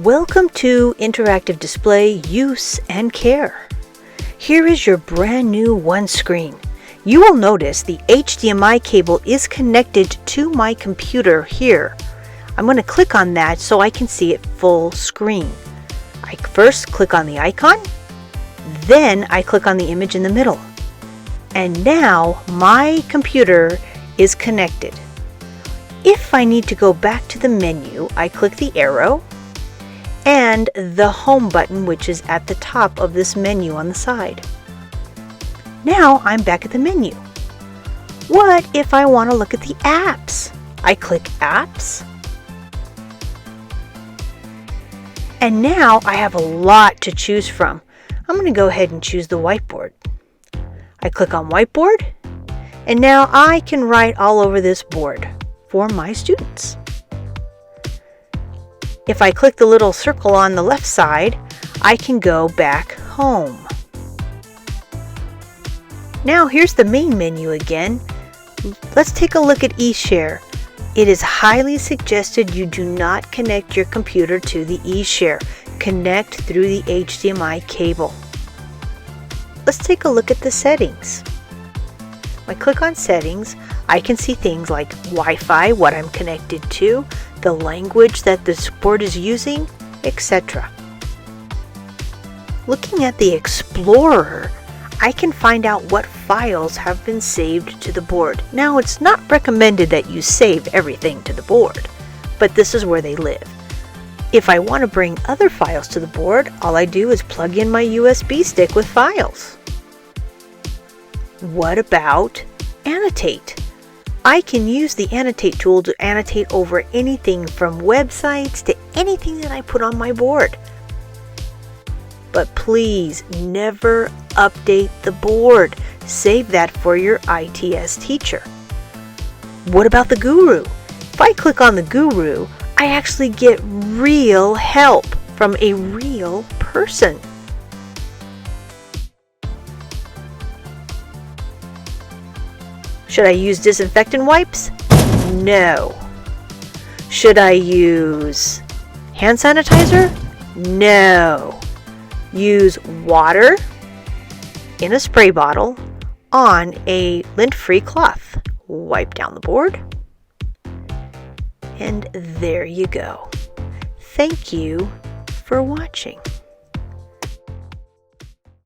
Welcome to Interactive Display Use and Care. Here is your brand new one screen. You will notice the HDMI cable is connected to my computer here. I'm going to click on that so I can see it full screen. I first click on the icon, then I click on the image in the middle. And now my computer is connected. If I need to go back to the menu, I click the arrow and the home button, which is at the top of this menu on the side. Now I'm back at the menu. What if I want to look at the apps? I click apps. And now I have a lot to choose from. I'm going to go ahead and choose the whiteboard. I click on whiteboard, and now I can write all over this board for my students. If I click the little circle on the left side, I can go back home. Now here's the main menu again. Let's take a look at eShare. It is highly suggested you do not connect your computer to the eShare. Connect through the HDMI cable. Let's take a look at the settings. When I click on settings, I can see things like Wi-Fi, what I'm connected to, the language that the board is using, etc. Looking at the Explorer, I can find out what files have been saved to the board. Now, it's not recommended that you save everything to the board, but this is where they live. If I want to bring other files to the board, all I do is plug in my USB stick with files. What about Annotate? I can use the Annotate tool to annotate over anything from websites to anything that I put on my board. But please never update the board. Save that for your ITS teacher. What about the Guru? If I click on the Guru, I actually get real help from a real person. Should I use disinfectant wipes? No. Should I use hand sanitizer? No. Use water in a spray bottle on a lint-free cloth. Wipe down the board. And there you go. Thank you for watching.